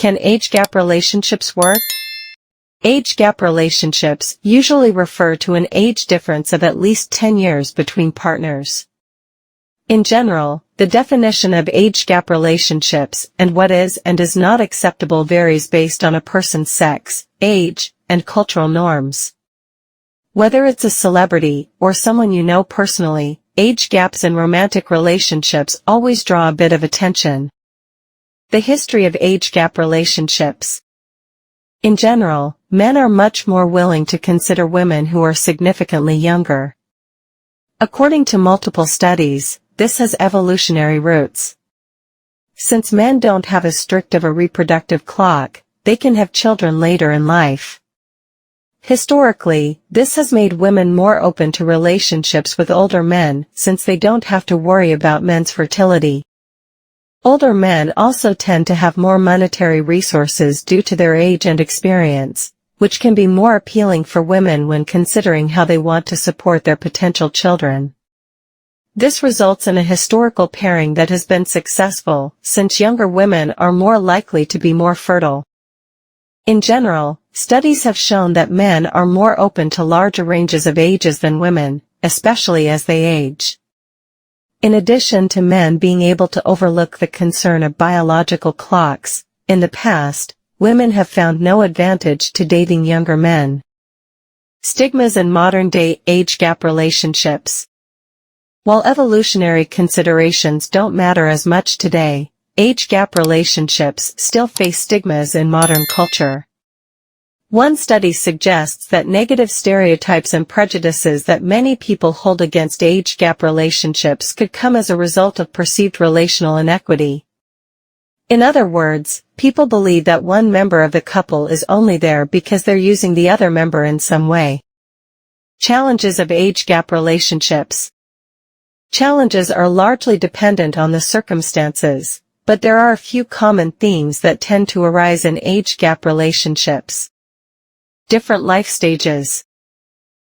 Can age gap relationships work? Age gap relationships usually refer to an age difference of at least 10 years between partners. In general, the definition of age gap relationships and what is and is not acceptable varies based on a person's sex, age, and cultural norms. Whether it's a celebrity or someone you know personally, age gaps in romantic relationships always draw a bit of attention. The history of age gap relationships. In general, men are much more willing to consider women who are significantly younger. According to multiple studies, this has evolutionary roots. Since men don't have as strict of a reproductive clock, they can have children later in life. Historically, this has made women more open to relationships with older men since they don't have to worry about men's fertility. Older men also tend to have more monetary resources due to their age and experience, which can be more appealing for women when considering how they want to support their potential children. This results in a historical pairing that has been successful, since younger women are more likely to be more fertile. In general, studies have shown that men are more open to larger ranges of ages than women, especially as they age. In addition to men being able to overlook the concern of biological clocks, in the past, women have found no advantage to dating younger men. Stigmas in modern-day age gap relationships. While evolutionary considerations don't matter as much today, age gap relationships still face stigmas in modern culture. One study suggests that negative stereotypes and prejudices that many people hold against age gap relationships could come as a result of perceived relational inequity. In other words, people believe that one member of the couple is only there because they're using the other member in some way. Challenges of age gap relationships. Challenges are largely dependent on the circumstances, but there are a few common themes that tend to arise in age gap relationships. Different life stages.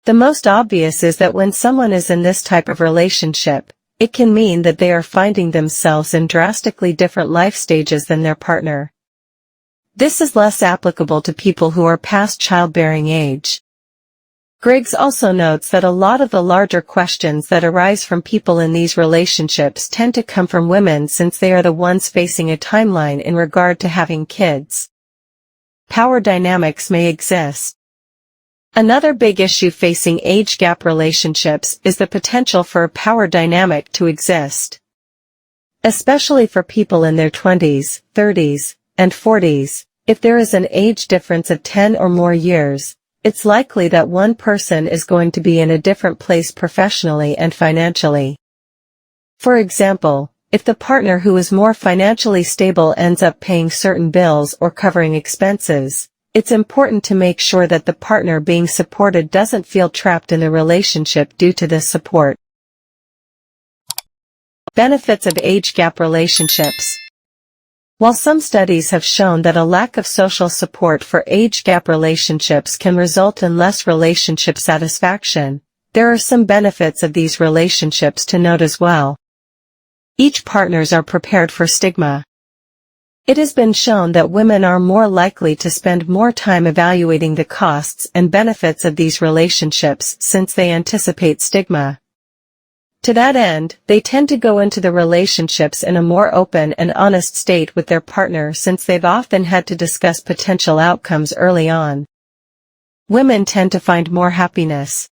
The most obvious is that when someone is in this type of relationship, it can mean that they are finding themselves in drastically different life stages than their partner. This is less applicable to people who are past childbearing age. Griggs also notes that a lot of the larger questions that arise from people in these relationships tend to come from women since they are the ones facing a timeline in regard to having kids. Power dynamics may exist. Another big issue facing age gap relationships is the potential for a power dynamic to exist. Especially for people in their 20s, 30s, and 40s, if there is an age difference of 10 or more years, it's likely that one person is going to be in a different place professionally and financially. For example, if the partner who is more financially stable ends up paying certain bills or covering expenses, it's important to make sure that the partner being supported doesn't feel trapped in the relationship due to this support. Benefits of age gap relationships. While some studies have shown that a lack of social support for age gap relationships can result in less relationship satisfaction, there are some benefits of these relationships to note as well. Each partners are prepared for stigma. It has been shown that women are more likely to spend more time evaluating the costs and benefits of these relationships since they anticipate stigma. To that end, they tend to go into the relationships in a more open and honest state with their partner since they've often had to discuss potential outcomes early on. Women tend to find more happiness.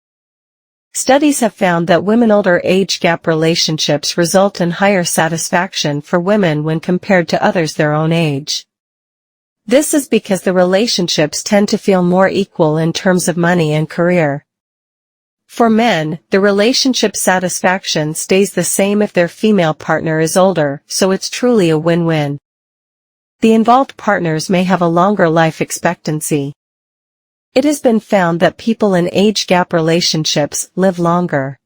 Studies have found that women older age gap relationships result in higher satisfaction for women when compared to others their own age. This is because the relationships tend to feel more equal in terms of money and career. For men, the relationship satisfaction stays the same if their female partner is older, so it's truly a win-win. The involved partners may have a longer life expectancy. It has been found that people in age gap relationships live longer.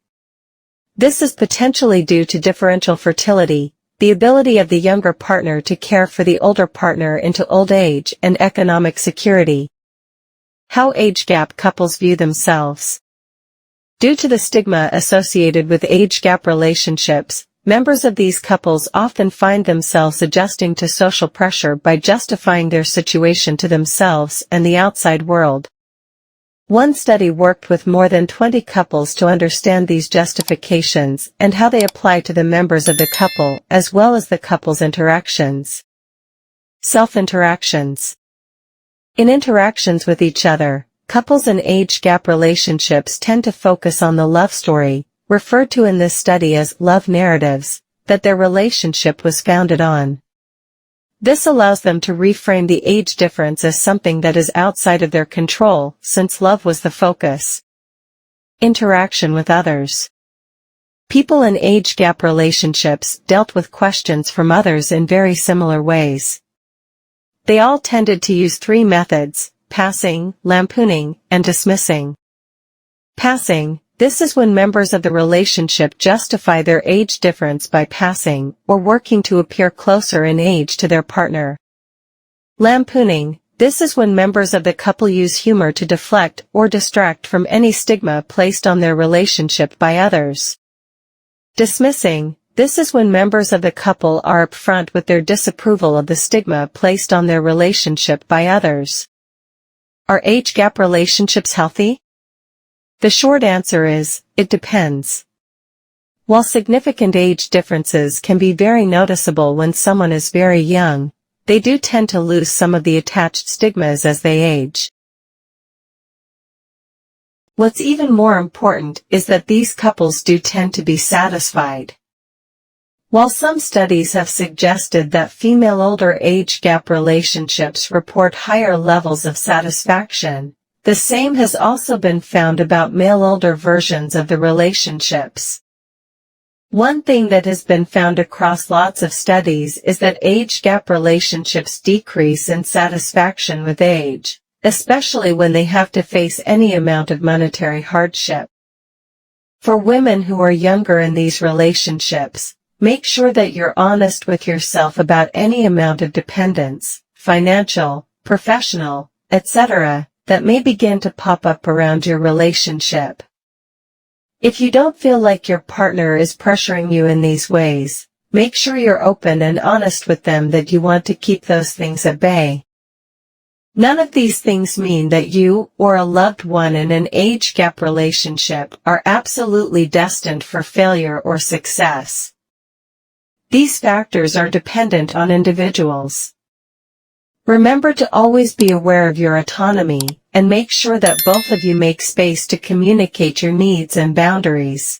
This is potentially due to differential fertility, the ability of the younger partner to care for the older partner into old age, and economic security. How age gap couples view themselves. Due to the stigma associated with age gap relationships, members of these couples often find themselves adjusting to social pressure by justifying their situation to themselves and the outside world. One study worked with more than 20 couples to understand these justifications and how they apply to the members of the couple as well as the couple's interactions. Self-interactions. In interactions with each other, couples in age gap relationships tend to focus on the love story, referred to in this study as love narratives, that their relationship was founded on. This allows them to reframe the age difference as something that is outside of their control, since love was the focus. Interaction with others. People in age gap relationships dealt with questions from others in very similar ways. They all tended to use three methods: passing, lampooning, and dismissing. Passing. This is when members of the relationship justify their age difference by passing, or working to appear closer in age to their partner. Lampooning. This is when members of the couple use humor to deflect or distract from any stigma placed on their relationship by others. Dismissing. This is when members of the couple are upfront with their disapproval of the stigma placed on their relationship by others. Are age gap relationships healthy? The short answer is, it depends. While significant age differences can be very noticeable when someone is very young, they do tend to lose some of the attached stigmas as they age. What's even more important is that these couples do tend to be satisfied. While some studies have suggested that female older age gap relationships report higher levels of satisfaction, the same has also been found about male older versions of the relationships. One thing that has been found across lots of studies is that age gap relationships decrease in satisfaction with age, especially when they have to face any amount of monetary hardship. For women who are younger in these relationships, make sure that you're honest with yourself about any amount of dependence, financial, professional, etc., that may begin to pop up around your relationship. If you don't feel like your partner is pressuring you in these ways, make sure you're open and honest with them that you want to keep those things at bay. None of these things mean that you or a loved one in an age gap relationship are absolutely destined for failure or success. These factors are dependent on individuals. Remember to always be aware of your autonomy, and make sure that both of you make space to communicate your needs and boundaries.